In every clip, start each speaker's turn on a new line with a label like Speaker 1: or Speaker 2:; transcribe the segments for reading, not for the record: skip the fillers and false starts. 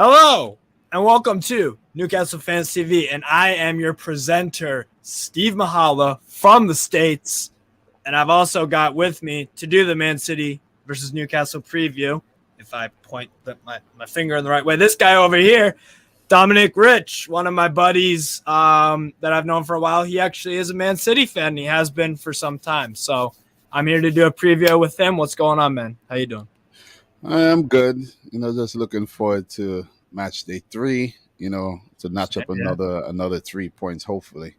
Speaker 1: Hello, and welcome to Newcastle Fans TV, and I am your presenter, Steve Mahala from the States, and I've also got with me to do the Man City versus Newcastle preview, if I point my finger in the right way, this guy over here, Dominic Rich, one of my buddies that I've known for a while. He actually is a Man City fan, and he has been for some time, so I'm here to do a preview with him. What's going on, man? How you doing?
Speaker 2: I'm good. Just looking forward to match day 3. To notch up another 3 points, hopefully.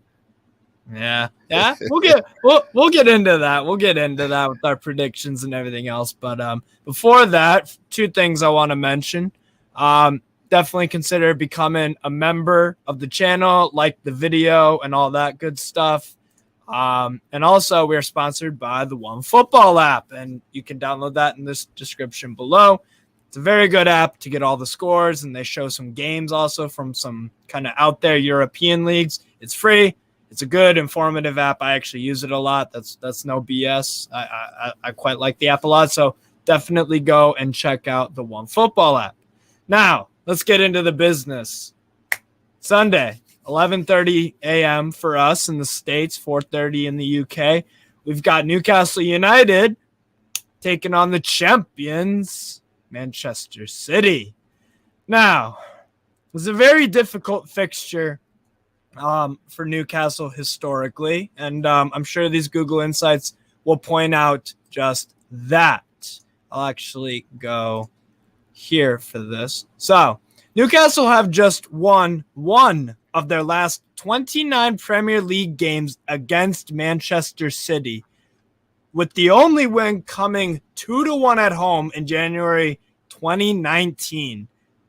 Speaker 1: Yeah. We'll get into that. We'll get into that with our predictions and everything else. But before that, 2 things I want to mention. Definitely consider becoming a member of the channel, like the video and all that good stuff. And also, we are sponsored by the OneFootball app, and you can download that in this description below. It's a very good app to get all the scores, and they show some games also from some kind of out there European leagues. It's free. It's a good, informative app. I actually use it a lot. That's no BS. I quite like the app a lot, so definitely go and check out the OneFootball app. Now, let's get into the business. Sunday, 11:30 a.m. for us in the States, 4:30 in the UK. We've got Newcastle United taking on the champions, Manchester City. Now, it was a very difficult fixture for Newcastle historically, and I'm sure these Google Insights will point out just that. I'll actually go here for this. So, Newcastle have just won one of their last 29 Premier League games against Manchester City, with the only win coming 2-1 at home in January 2019.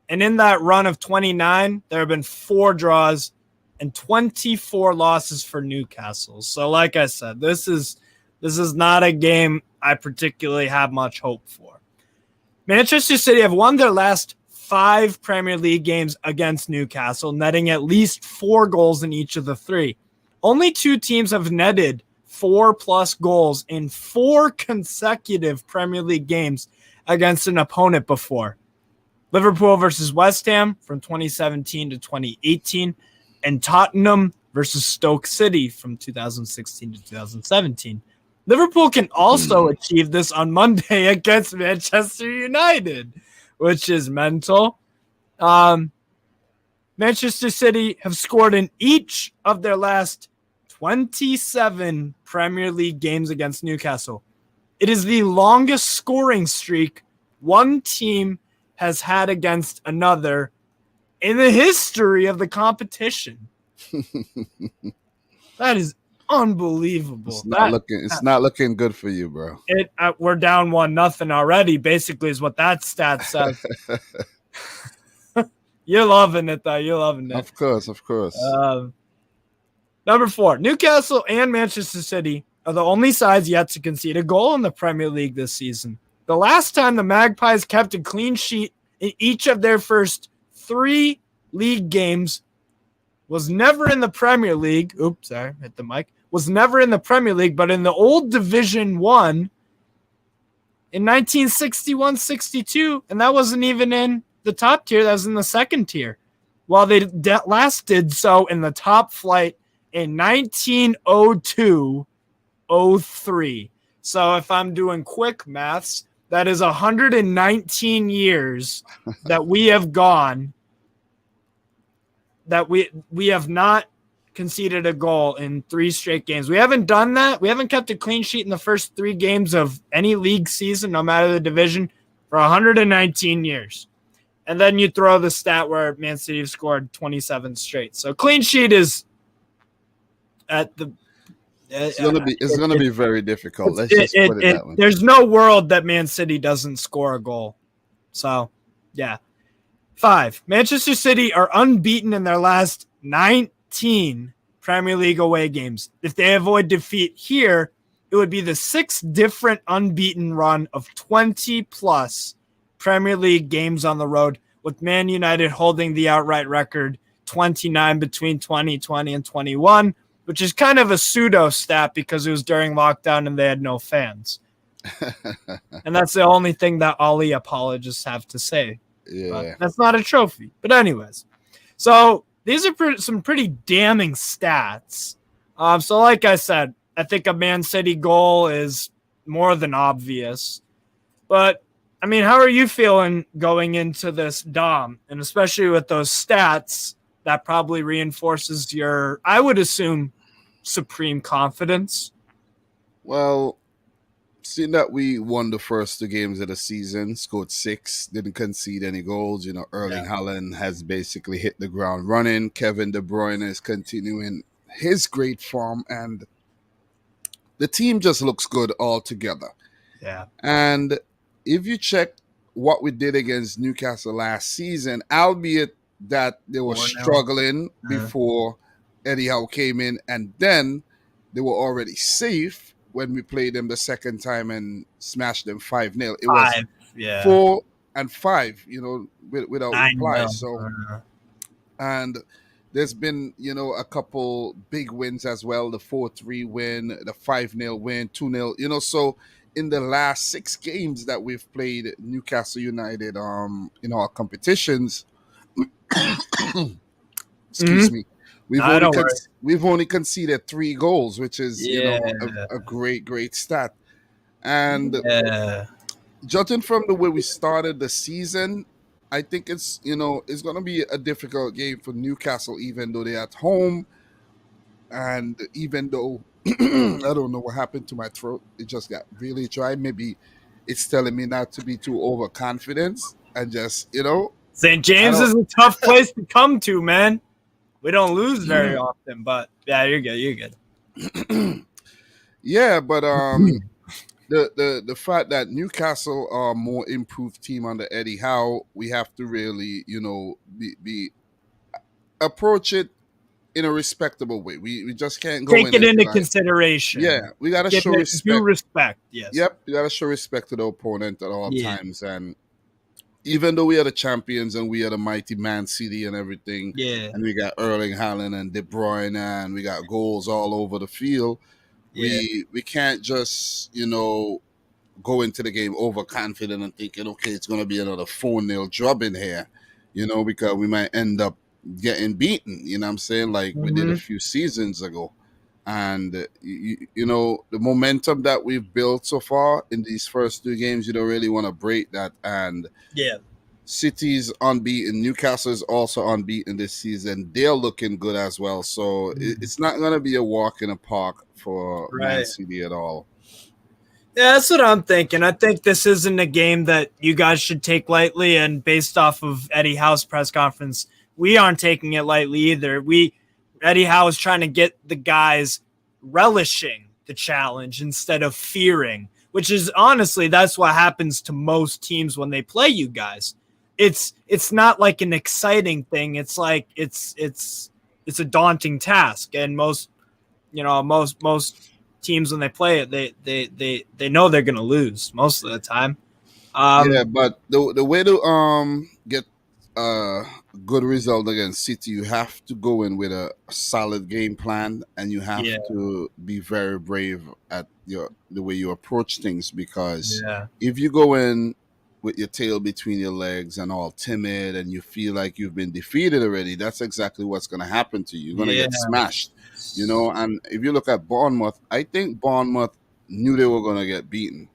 Speaker 1: And in that run of 29, there have been 4 draws and 24 losses for Newcastle. So like I said, this is not a game I particularly have much hope for. Manchester City have won their last 5 Premier League games against Newcastle, netting at least 4 goals in each of the 3. Only 2 teams have netted 4+ goals in 4 consecutive Premier League games against an opponent before. Liverpool versus West Ham from 2017 to 2018, and Tottenham versus Stoke City from 2016 to 2017. Liverpool can also achieve this on Monday against Manchester United, which is mental. Manchester City have scored in each of their last 27 Premier League games against Newcastle. It is the longest scoring streak one team has had against another in the history of the competition. That is unbelievable.
Speaker 2: It's not looking good for you, bro.
Speaker 1: We're down 1-0 already, basically, is what that stat says. You're loving it, though. You're loving it.
Speaker 2: Of course.
Speaker 1: Number 4, Newcastle and Manchester City are the only sides yet to concede a goal in the Premier League this season. The last time the Magpies kept a clean sheet in each of their first 3 league games was never in the Premier League. Oops, sorry, hit the mic. Was never in the Premier League, but in the old Division 1 in 1961-62, and that wasn't even in the top tier. That was in the second tier, while they last did so in the top flight in 1902-03. So if I'm doing quick maths, that is 119 years that we have gone, that we have not conceded a goal in 3 straight games. We haven't done that. We haven't kept a clean sheet in the first 3 games of any league season, no matter the division, for 119 years. And then you throw the stat where Man City have scored 27 straight. So clean sheet is at the...
Speaker 2: It's gonna be very difficult. Let's just put it that way.
Speaker 1: There's no world that Man City doesn't score a goal. So, yeah. 5, Manchester City are unbeaten in their last 19 Premier League away games. If they avoid defeat here, it would be the 6th different unbeaten run of 20+ Premier League games on the road, with Man United holding the outright record 29 between 2020 and 21, which is kind of a pseudo stat because it was during lockdown and they had no fans. And that's the only thing that Ollie apologists have to say. But
Speaker 2: Yeah.
Speaker 1: that's not a trophy. But anyways, so these are some pretty damning stats. So like I said, I think a Man City goal is more than obvious. But I mean, how are you feeling going into this, Dom? And especially with those stats, that probably reinforces your, I would assume, supreme confidence.
Speaker 2: Well, seeing that we won the first 2 games of the season, scored 6, didn't concede any goals. Erling Haaland has basically hit the ground running. Kevin De Bruyne is continuing his great form, and the team just looks good altogether.
Speaker 1: Yeah.
Speaker 2: And if you check what we did against Newcastle last season, albeit that they were
Speaker 1: 4-0.
Speaker 2: struggling before Eddie Howe came in, and then they were already safe when we played them the second time and smashed them 5-0. It was 4 and 5, without reply. So, and there's been, a couple big wins as well. The 4-3 win, the 5-0 win, 2-0, so in the last 6 games that we've played Newcastle United, in our competitions, excuse me, we've only conceded 3 goals, which is, a great stat. And judging from the way we started the season, I think it's going to be a difficult game for Newcastle, even though they're at home. And even though I don't know what happened to my throat, it just got really dry. Maybe it's telling me not to be too overconfident and just,
Speaker 1: St. James is a tough place to come to, man. We don't lose very often, but yeah, you're good. You're good.
Speaker 2: Yeah, but the fact that Newcastle are a more improved team under Eddie Howe, we have to really, be approach it in a respectable way. We just can't go
Speaker 1: take it into consideration.
Speaker 2: Yeah, we got to show respect.
Speaker 1: Due respect, yes.
Speaker 2: Yep, we got to show respect to the opponent at all times. And even though we are the champions and we are the mighty Man City and everything, and we got Erling Haaland and De Bruyne and we got goals all over the field, we can't just, go into the game overconfident and thinking, okay, it's going to be another 4-0 drubbing here, because we might end up getting beaten, you know what I'm saying, like we did a few seasons ago. And the momentum that we've built so far in these first 2 games, you don't really want to break that. And City's unbeaten, Newcastle is also unbeaten this season. They're looking good as well, so it's not going to be a walk in the park for Man City at all.
Speaker 1: Yeah, that's what I'm thinking. I think this isn't a game that you guys should take lightly, and based off of Eddie Howe's press conference, we aren't taking it lightly either. Eddie Howe is trying to get the guys relishing the challenge instead of fearing, which is honestly, that's what happens to most teams when they play you guys. It's not like an exciting thing. It's like it's a daunting task, and most teams when they play it, they know they're gonna lose most of the time.
Speaker 2: But the way to get a good result against City, you have to go in with a solid game plan, and you have to be very brave at the way you approach things, because if you go in with your tail between your legs and all timid and you feel like you've been defeated already, that's exactly what's going to happen to you. You're going to get smashed, and if you look at Bournemouth, I think Bournemouth knew they were going to get beaten.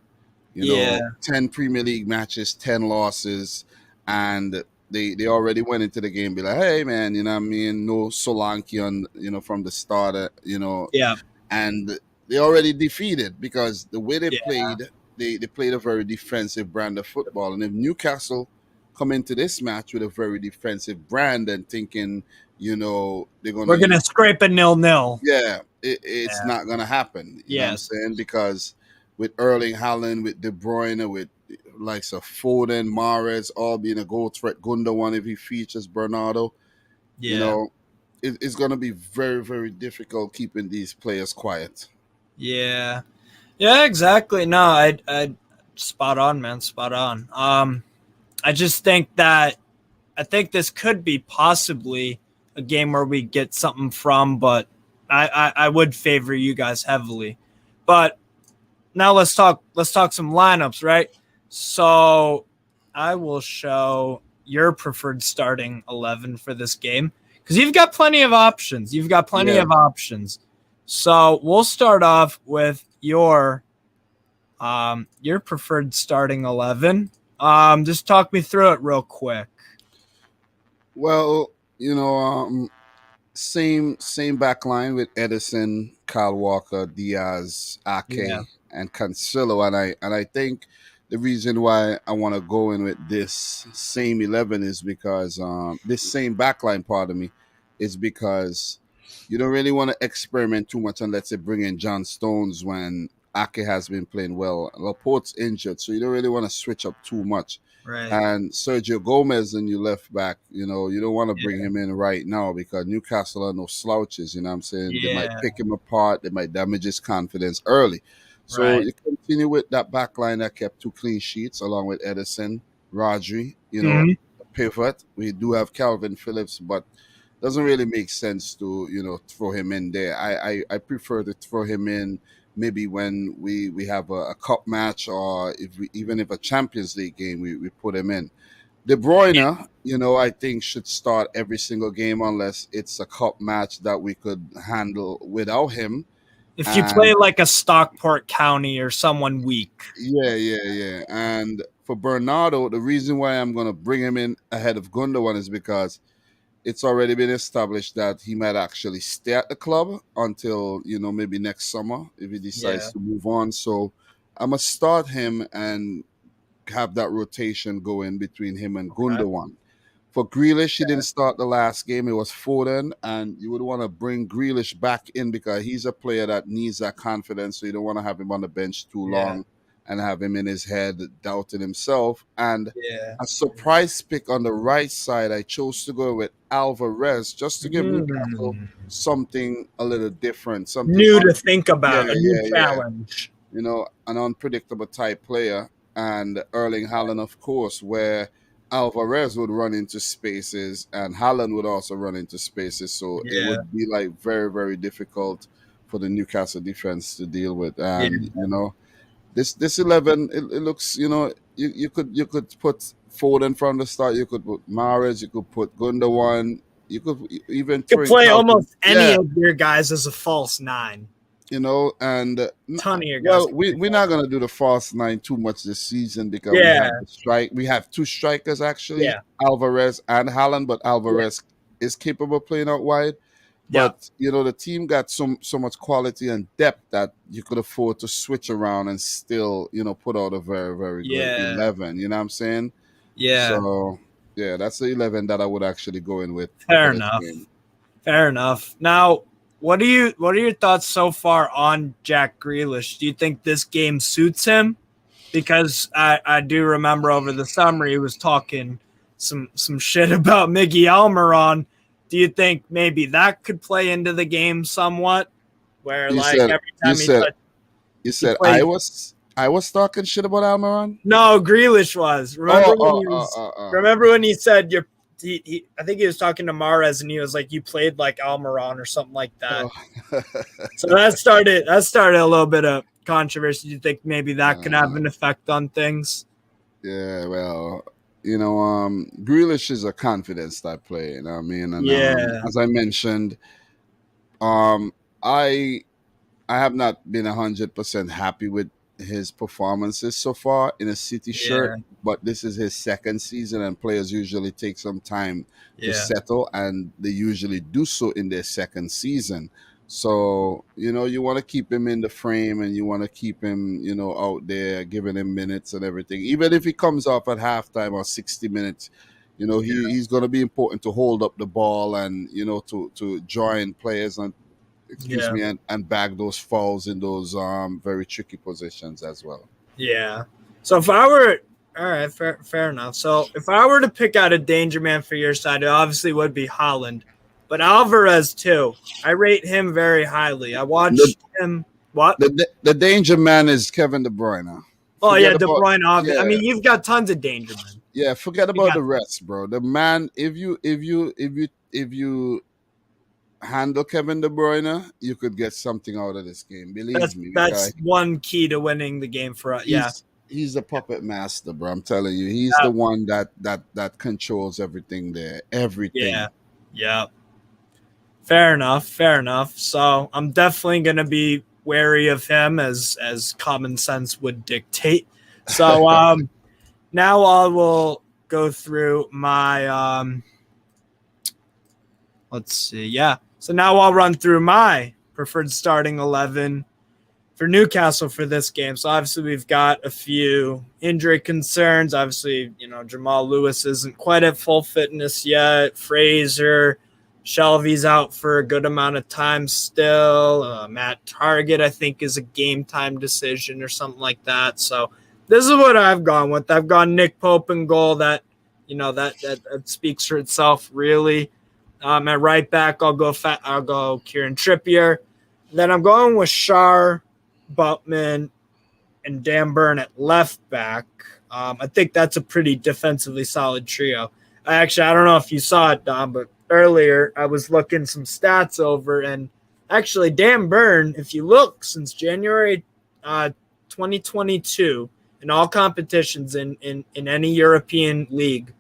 Speaker 2: 10 Premier League matches, 10 losses, and they already went into the game be like, hey man, no Solanke on, from the start, and they already defeated, because the way they played, they played a very defensive brand of football. And if Newcastle come into this match with a very defensive brand and thinking, we're gonna
Speaker 1: scrape a 0-0,
Speaker 2: it's not gonna happen. You know what I'm saying? Because with Erling Haaland, with De Bruyne, with likes of Foden, Mahrez, all being a goal threat, Gundogan if he features, Bernardo, it's going to be very, very difficult keeping these players quiet.
Speaker 1: Yeah, exactly. No, I spot on, man, spot on. I just think that I think this could be possibly a game where we get something from, but I would favor you guys heavily. But now let's talk some lineups, right? So I will show your preferred starting 11 for this game, because you've got plenty of options. So we'll start off with your preferred starting 11. Just talk me through it real quick.
Speaker 2: Well, same back line with Edison, Kyle Walker, Diaz,
Speaker 1: Yeah.
Speaker 2: Ake, and Cancelo, and I think the reason why I want to go in with this same 11 is because this same back line, pardon me, is because you don't really want to experiment too much, and let's say bring in John Stones when Ake has been playing well. Laporte's injured, so you don't really want to switch up too much.
Speaker 1: Right.
Speaker 2: And Sergio Gomez in your left back, you don't want to bring him in right now because Newcastle are no slouches, you know what I'm saying?
Speaker 1: Yeah.
Speaker 2: They might pick him apart, they might damage his confidence early. So
Speaker 1: Right.
Speaker 2: you continue with that back line that kept 2 clean sheets along with Edison, Rodri, pivot. We do have Calvin Phillips, but doesn't really make sense to, throw him in there. I prefer to throw him in maybe when we have a cup match, or even if a Champions League game, we put him in. De Bruyne, I think should start every single game unless it's a cup match that we could handle without him.
Speaker 1: If you play like a Stockport County or someone weak.
Speaker 2: Yeah. And for Bernardo, the reason why I'm going to bring him in ahead of Gundogan is because it's already been established that he might actually stay at the club until, maybe next summer if he decides to move on. So I'm going to start him and have that rotation going between him and Gundogan. For Grealish, he didn't start the last game. It was Foden, and you would want to bring Grealish back in because he's a player that needs that confidence, so you don't want to have him on the bench too long and have him in his head doubting himself. And a surprise pick on the right side, I chose to go with Alvarez just to give Newcastle something a little different, something
Speaker 1: new to think about, a new challenge.
Speaker 2: An unpredictable type player. And Erling Haaland, of course, where Alvarez would run into spaces and Haaland would also run into spaces. So it would be like very, very difficult for the Newcastle defense to deal with. And, this 11, it looks, you could put Foden from the start. You could put Mahrez. You could put Gundogan. You could even
Speaker 1: play almost any of your guys as a false 9.
Speaker 2: And
Speaker 1: ton of your guys.
Speaker 2: We're not gonna do the false 9 too much this season because we have 2 strikers actually, Alvarez and Haaland, but Alvarez is capable of playing out wide. But the team got so much quality and depth that you could afford to switch around and still, put out a very, very good 11. You know what I'm saying?
Speaker 1: Yeah.
Speaker 2: So that's the 11 that I would actually go in with.
Speaker 1: Fair enough. Now, what are your thoughts so far on Jack Grealish? Do you think this game suits him? Because I do remember over the summer he was talking some shit about Miggy Almiron. Do you think maybe that could play into the game somewhat? Where every time
Speaker 2: you said I was talking shit about Almiron?
Speaker 1: No, Grealish was. Remember when he said I think he was talking to Mahrez and he was like, you played like Almiron or something like that. So that started a little bit of controversy. Do you think maybe that can have an effect on things?
Speaker 2: Yeah, well, Grealish is a confidence type player, you know what I mean? And as I mentioned, I have not been 100% happy with his performances so far in a City shirt, but this is his second season and players usually take some time to settle, and they usually do so in their second season. So, you want to keep him in the frame and you want to keep him, out there, giving him minutes and everything. Even if he comes off at halftime or 60 minutes, he's going to be important to hold up the ball and, to join players and and bag those fouls in those very tricky positions as well.
Speaker 1: Yeah. So if I were all right, fair enough. So if I were to pick out a danger man for your side, it obviously would be Haaland, but Alvarez too. I rate him very highly. I watched him. What?
Speaker 2: The danger man is Kevin De Bruyne.
Speaker 1: De Bruyne. Obviously. I mean, you've got tons of danger men.
Speaker 2: Yeah, forget about the rest, bro. The man, if you handle Kevin De Bruyne, you could get something out of this game. Believe me.
Speaker 1: That's one key to winning the game for us.
Speaker 2: he's the puppet master, bro. I'm telling you, he's the one that controls everything there, everything.
Speaker 1: Yeah, yeah. Fair enough. Fair enough. So I'm definitely going to be wary of him as common sense would dictate. So now I will go through my let's see. Yeah. So now I'll run through my preferred starting 11 for Newcastle for this game. So obviously we've got a few injury concerns. Obviously, Jamal Lewis isn't quite at full fitness yet. Fraser, Shelby's out for a good amount of time still. Matt Target, I think, is a game time decision or something like that. So this is what I've gone with. I've gone Nick Pope in goal. That that speaks for itself, really. At right back, I'll go Kieran Trippier. Then I'm going with Shar, Butman, and Dan Burn at left back. I think that's a pretty defensively solid trio. I don't know if you saw it, Dom, but earlier I was looking some stats over, and actually Dan Burn, if you look, since January 2022, in all competitions in any European league,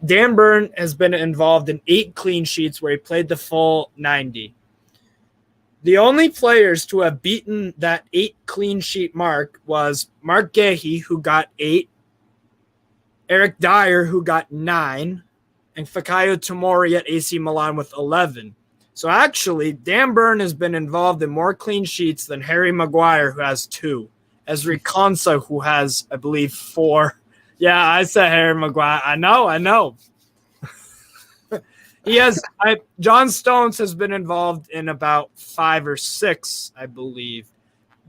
Speaker 1: Dan Burn has been involved in 8 clean sheets where he played the full 90. The only players to have beaten that 8 clean sheet mark was Mark Gahey, who got 8, Eric Dyer, who got 9, and Fikayo Tomori at AC Milan with 11. So actually, Dan Burn has been involved in more clean sheets than Harry Maguire, who has 2, Ezri Konsa, who has, I believe, 4. Yeah, I said Harry Maguire. I know. He has. John Stones has been involved in about 5 or 6, I believe.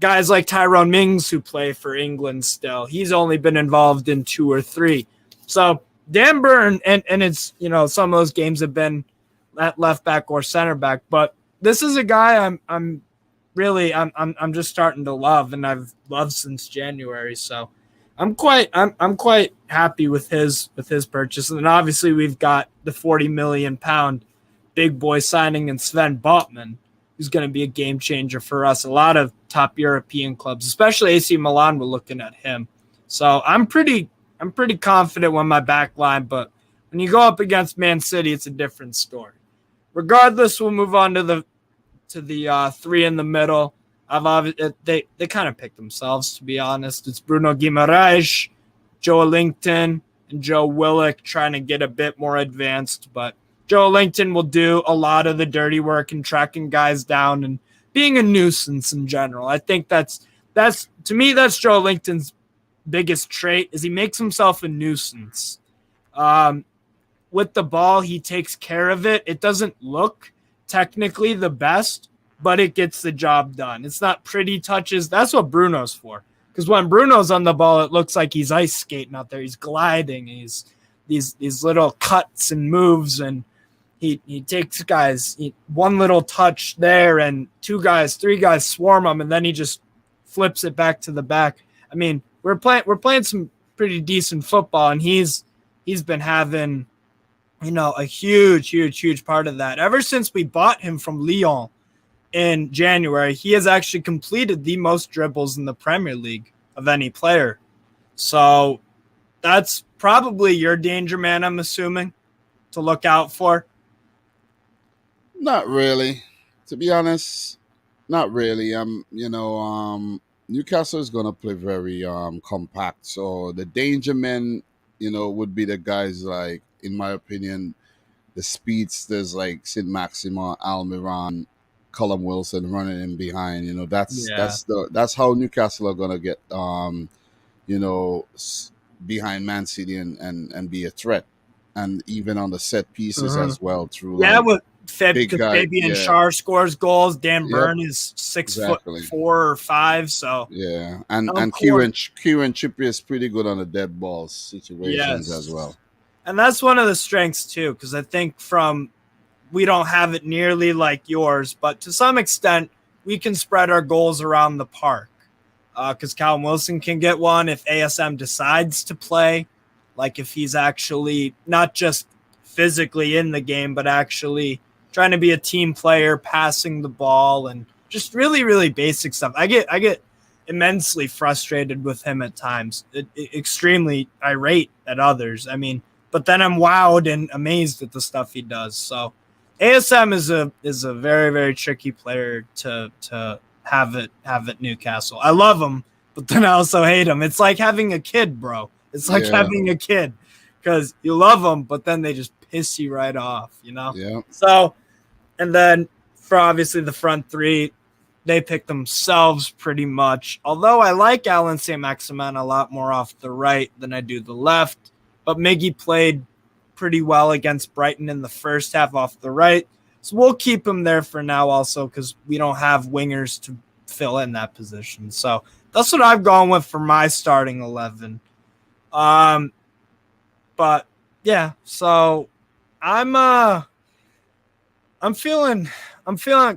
Speaker 1: Guys like Tyrone Mings, who play for England still, he's only been involved in 2 or 3. So Dan Burn, and it's some of those games have been at left back or center back, but this is a guy I'm just starting to love, and I've loved since January. So I'm quite happy with his purchase. And then obviously we've got the £40 million big boy signing in Sven Botman, who's going to be a game changer for us. A lot of top European clubs, especially AC Milan, we're looking at him. So I'm pretty confident with my back line, but when you go up against Man City, it's a different story. Regardless, we'll move on to the 3 in the middle. They kind of picked themselves, to be honest. It's Bruno Guimaraes, Joe Ellington, and Joe Willock trying to get a bit more advanced. But Joe Ellington will do a lot of the dirty work and tracking guys down and being a nuisance in general. I think that's to me, that's Joe Ellington's biggest trait, is he makes himself a nuisance. With the ball, he takes care of it. It doesn't look technically the best, but it gets the job done. It's not pretty touches. That's what Bruno's for. Because when Bruno's on the ball, it looks like he's ice skating out there. He's gliding. He's these little cuts and moves, and he takes guys, one little touch there, and 2 guys, 3 guys swarm him, and then he just flips it back to the back. I mean, we're playing some pretty decent football, and he's been having a huge part of that. Ever since we bought him from Lyon in January, he has actually completed the most dribbles in the Premier League of any player. So that's probably your danger man, I'm assuming, to look out for.
Speaker 2: Not really, to be honest. Not really. Newcastle is gonna play very compact. So the danger men, would be the guys like, in my opinion, the speedsters like Saint-Maximin, Almiron, Callum Wilson running in behind. That's how Newcastle are gonna get behind Man City and be a threat, and even on the set pieces as well through
Speaker 1: with Fabian Schär scores goals. Dan Burn is 6'4" or 5", so
Speaker 2: and Kieran Trippier is pretty good on the dead balls situations as well.
Speaker 1: And that's one of the strengths too, because I think we don't have it nearly like yours, but to some extent we can spread our goals around the park. Because Callum Wilson can get one if ASM decides to play, like if he's actually not just physically in the game, but actually trying to be a team player, passing the ball, and just really, really basic stuff. I get immensely frustrated with him at times, extremely irate at others. I mean, but then I'm wowed and amazed at the stuff he does. So ASM is a very, very tricky player to have at Newcastle. I love him, but then I also hate him. It's like having a kid, bro. It's like having a kid, because you love them, but then they just piss you right off, you know?
Speaker 2: Yeah.
Speaker 1: So, and then for obviously the front three, they pick themselves pretty much. Although I like Alan Saint-Maximin a lot more off the right than I do the left. But Miggy played pretty well against Brighton in the first half off the right. So we'll keep him there for now also, because we don't have wingers to fill in that position. So that's what I've gone with for my starting 11. But yeah, so I'm feeling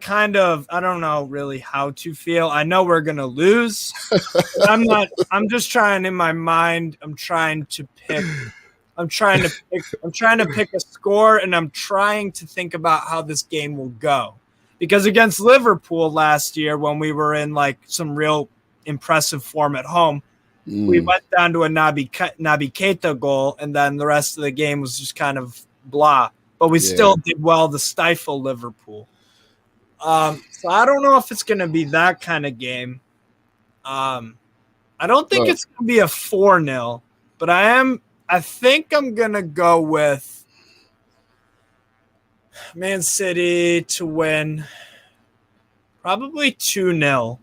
Speaker 1: kind of, I don't know really how to feel. I know we're gonna lose. But I'm just trying in my mind. I'm trying to pick a score, and I'm trying to think about how this game will go. Because against Liverpool last year, when we were in like some real impressive form at home, we went down to a Naby Keita goal, and then the rest of the game was just kind of blah. But we still did well to stifle Liverpool. So I don't know if it's going to be that kind of game. I don't think it's going to be a 4-0, but I think I'm going to go with Man City to win. Probably 2-0.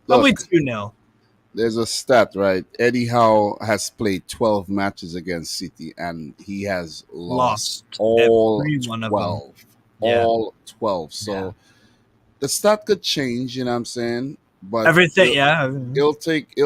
Speaker 1: Probably 2-0.
Speaker 2: There's a stat, right? Eddie Howe has played 12 matches against City, and he has lost all 12. All 12. So the stat could change, you know what I'm saying? But
Speaker 1: everything,
Speaker 2: it'll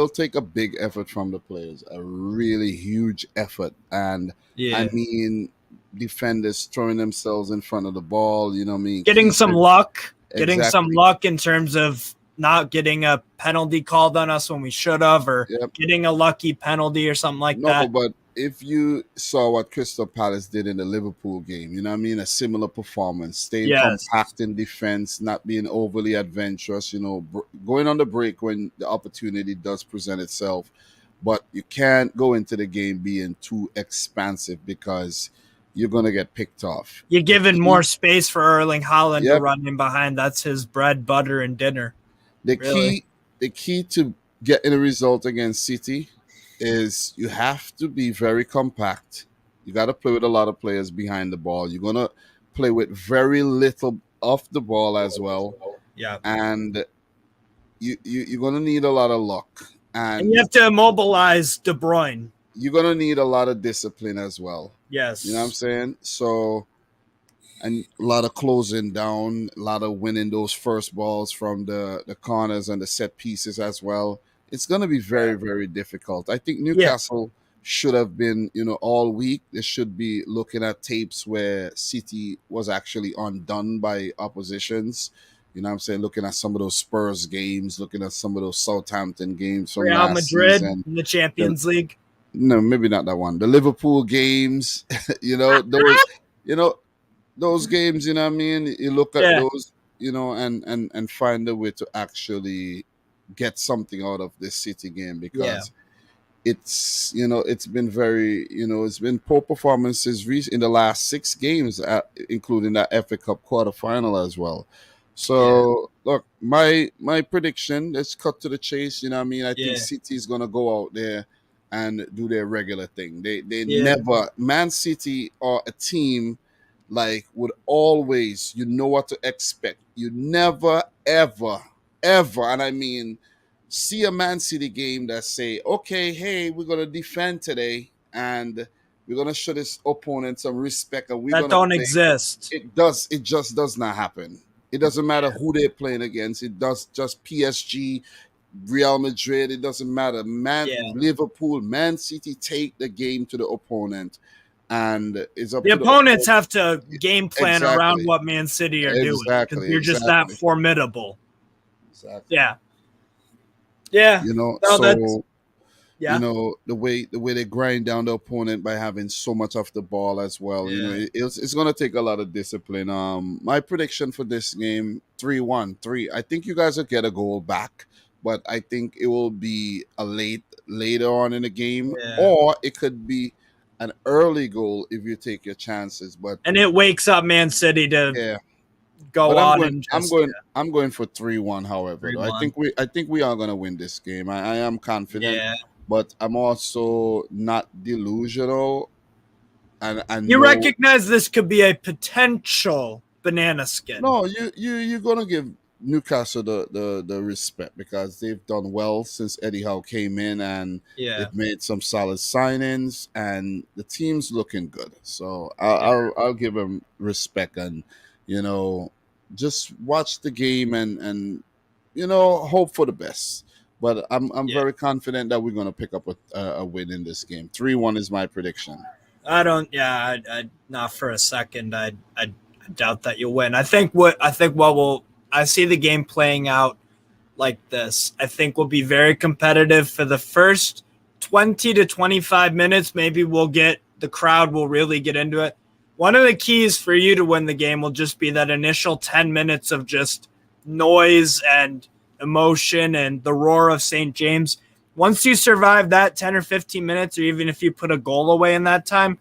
Speaker 2: take a big effort from the players, a really huge effort. And I mean, defenders throwing themselves in front of the ball, you know what I mean?
Speaker 1: Getting some luck in terms of not getting a penalty called on us when we should have, or getting a lucky penalty or something like that.
Speaker 2: No, but if you saw what Crystal Palace did in the Liverpool game, you know what I mean? A similar performance, staying compact in defense, not being overly adventurous, you know, going on the break when the opportunity does present itself. But you can't go into the game being too expansive, because you're going to get picked off.
Speaker 1: You're giving more space for Erling Haaland to run in behind. That's his bread, butter, and dinner.
Speaker 2: The key to getting a result against City is you have to be very compact. You got to play with a lot of players behind the ball. You're going to play with very little off the ball as well.
Speaker 1: Yeah.
Speaker 2: And you're going to need a lot of luck. And
Speaker 1: you have to immobilize De Bruyne.
Speaker 2: You're going to need a lot of discipline as well.
Speaker 1: Yes.
Speaker 2: You know what I'm saying? So, and a lot of closing down, a lot of winning those first balls from the corners and the set pieces as well. It's going to be very, very difficult. I think Newcastle should have been, you know, all week. They should be looking at tapes where City was actually undone by oppositions. You know what I'm saying? Looking at some of those Spurs games, looking at some of those Southampton games from
Speaker 1: Real
Speaker 2: last
Speaker 1: Madrid
Speaker 2: season.
Speaker 1: in the Champions League.
Speaker 2: No, maybe not that one. The Liverpool games, you know, those games, you know what I mean? You look at those, you know, and find a way to actually get something out of this City game, because it's, you know, it's been very, you know, it's been poor performances in the last 6 games, including that FA Cup quarterfinal as well. So, look, my prediction, let's cut to the chase, you know what I mean? I think City is going to go out there and do their regular thing. They never, Man City are a team like would always, you know what to expect. You never, ever, and I mean, see a Man City game that say, okay, hey, we're going to defend today, and we're going to show this opponent some respect. And
Speaker 1: that don't exist.
Speaker 2: It just does not happen. It doesn't matter who they're playing against. It does just PSG, Real Madrid, it doesn't matter. Liverpool, Man City take the game to the opponent, and it's up
Speaker 1: the
Speaker 2: to
Speaker 1: opponents have to game plan around what Man City are doing, because you're just that formidable.
Speaker 2: Exactly.
Speaker 1: Yeah.
Speaker 2: You know, you know, the way they grind down the opponent by having so much of the ball as well. You know, it's going to take a lot of discipline. My prediction for this game, 3-1. I think you guys will get a goal back. but I think it will be a later on in the game,
Speaker 1: Yeah.
Speaker 2: or it could be an early goal if you take your chances. But
Speaker 1: And it wakes up Man City to
Speaker 2: yeah,
Speaker 1: go
Speaker 2: but
Speaker 1: on and just
Speaker 2: I'm going for 3-1. However, though,
Speaker 1: 3-1.
Speaker 2: I think we are going to win this game. I am confident,
Speaker 1: Yeah.
Speaker 2: but I'm also not delusional, and I
Speaker 1: You
Speaker 2: know.
Speaker 1: recognize this could be a potential banana skin.
Speaker 2: No, you're gonna give Newcastle the respect because they've done well since Eddie Howe came in, and
Speaker 1: Yeah.
Speaker 2: they've made some solid signings, and the team's looking good. So
Speaker 1: Yeah.
Speaker 2: I'll give them respect, and you know, just watch the game and hope for the best. But I'm
Speaker 1: Yeah.
Speaker 2: very confident that we're gonna pick up a win in this game. 3-1 is my prediction.
Speaker 1: I don't. Yeah, I not for a second. I doubt that you'll win. I think what will I see the game playing out like this. I think we'll be very competitive for the first 20 to 25 minutes. Maybe the crowd will really get into it. One of the keys for you to win the game will just be that initial 10 minutes of just noise and emotion and the roar of St. James. Once you survive that 10 or 15 minutes, or even if you put a goal away in that time,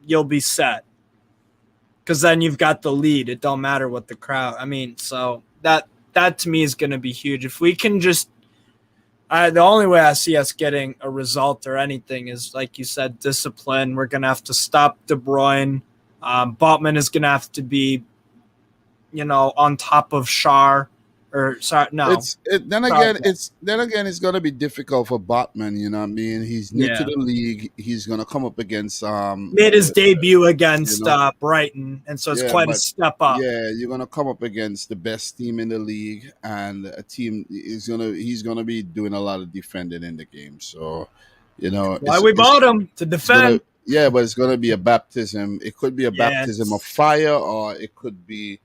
Speaker 1: you'll be set. Because then you've got the lead. It don't matter what the crowd. I mean, so that to me is going to be huge. If we can just, the only way I see us getting a result or anything is, like you said, discipline. We're going to have to stop De Bruyne. Botman is going to have to be, on top of Shar. Or sorry, no.
Speaker 2: Then again it's gonna be difficult for Botman. You know what I mean? He's new to
Speaker 1: Yeah.
Speaker 2: the league. He's gonna come up against
Speaker 1: Made his debut against Brighton, and so it's
Speaker 2: yeah,
Speaker 1: quite a
Speaker 2: but
Speaker 1: step up.
Speaker 2: yeah, you're gonna come up against the best team in the league, and a team he's gonna be doing a lot of defending in the game. So,
Speaker 1: Why we bought him to defend?
Speaker 2: but it's gonna be a baptism. It could be a baptism of fire, or it could be,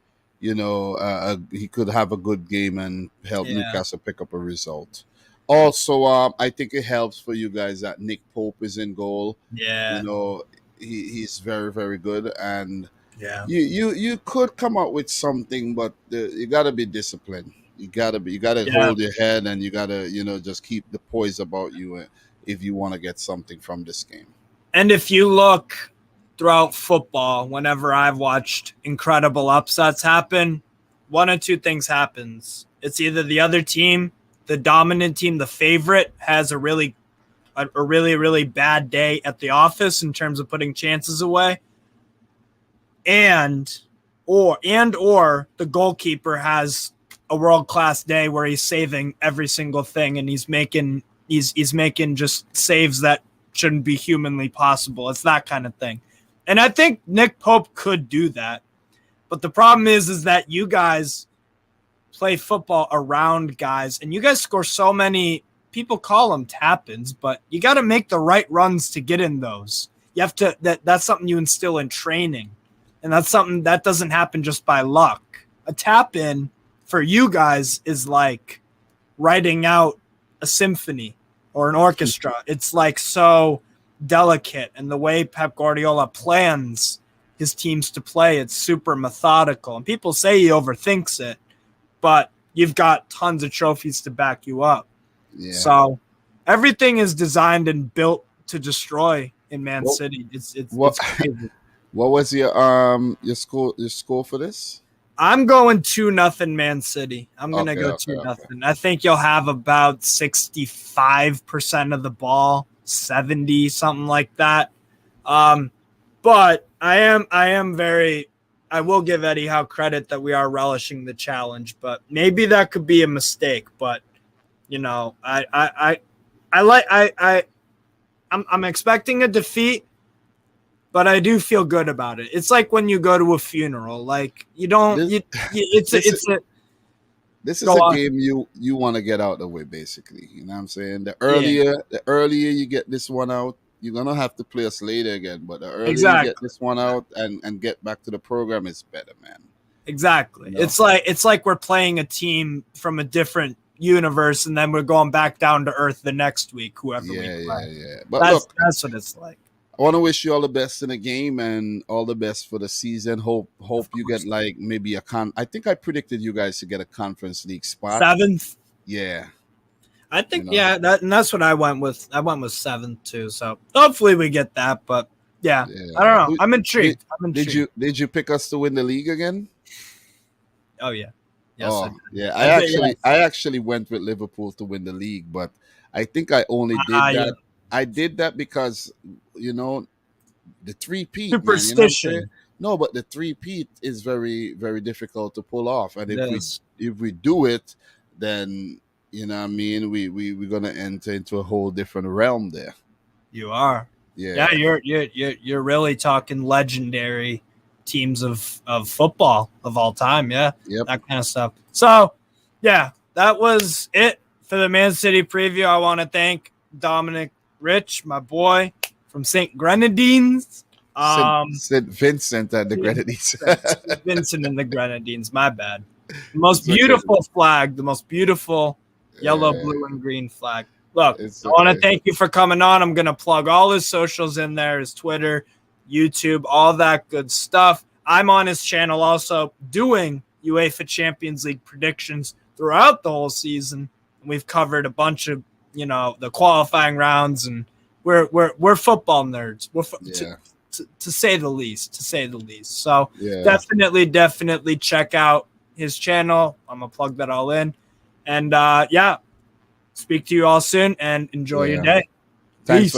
Speaker 2: he could have a good game and help Newcastle pick up a result. Also, I think it helps for you guys that Nick Pope is in goal.
Speaker 1: Yeah.
Speaker 2: He's very, very good, and
Speaker 1: yeah,
Speaker 2: you could come up with something, but you gotta be disciplined. You gotta hold your head, and you gotta just keep the poise about you if you want to get something from this game.
Speaker 1: And if you look throughout football, whenever I've watched incredible upsets happen, one of two things happens. It's either the other team, the dominant team, the favorite, has a really bad day at the office in terms of putting chances away, or the goalkeeper has a world-class day where he's saving every single thing and he's making just saves that shouldn't be humanly possible. It's that kind of thing. And I think Nick Pope could do that. But the problem is that you guys play football around guys, and you guys score so many. People call them tap-ins, but you got to make the right runs to get in those. You have to. That's something you instill in training, and that's something that doesn't happen just by luck. A tap-in for you guys is like writing out a symphony or an orchestra. It's like so delicate, and the way Pep Guardiola plans his teams to play, it's super methodical. And people say he overthinks it, but you've got tons of trophies to back you up. Yeah. So everything is designed and built to destroy in Man City. It's crazy.
Speaker 2: What was your score for this?
Speaker 1: I'm going 2-0 Man City. I'm gonna go 2-0. Okay. I think you'll have about 65% of the ball, 70, something like that. But I will give Eddie Howe credit that we are relishing the challenge, but maybe that could be a mistake. But I'm expecting a defeat, but I do feel good about it. It's like when you go to a funeral, like you don't. This is
Speaker 2: a game you want to get out of the way, basically. You know what I'm saying? The earlier you get this one out, you're gonna have to play us later again. But the earlier you get this one out and get back to the program, it's better, man.
Speaker 1: Exactly. It's like we're playing a team from a different universe, and then we're going back down to earth the next week. Whoever we play.
Speaker 2: Yeah. But
Speaker 1: that's what it's like.
Speaker 2: I want to wish you all the best in the game and all the best for the season. Hope you get like maybe I think I predicted you guys to get a Conference League spot.
Speaker 1: 7th.
Speaker 2: Yeah.
Speaker 1: I think that's what I went with. I went with 7 too. So hopefully we get that. But yeah. I don't know. I'm intrigued.
Speaker 2: Did you pick us to win the league again?
Speaker 1: Oh yeah. Yes.
Speaker 2: Oh yeah. I actually went with Liverpool to win the league, but I think I only did that. Yeah. I did that because the three-peat,
Speaker 1: superstition.
Speaker 2: Man, no, but the three-peat is very, very difficult to pull off, and if we do it, then we're gonna enter into a whole different realm there.
Speaker 1: You are. Yeah. You're really talking legendary teams of football of all time. Yeah.
Speaker 2: Yep.
Speaker 1: That kind of stuff. So yeah, that was it for the Man City preview. I want to thank Dominic Rich, my boy from St. Grenadines.
Speaker 2: St. Vincent and the Grenadines.
Speaker 1: Vincent and the Grenadines. My bad. The most beautiful flag. The most beautiful yellow, blue, and green flag. Look, I want to thank you for coming on. I'm going to plug all his socials in there, his Twitter, YouTube, all that good stuff. I'm on his channel also doing UEFA Champions League predictions throughout the whole season. We've covered a bunch of, the qualifying rounds, and we're football nerds. To say the least. So definitely check out his channel. I'm going to plug that all in. And speak to you all soon and enjoy your day.
Speaker 2: Thanks. Peace.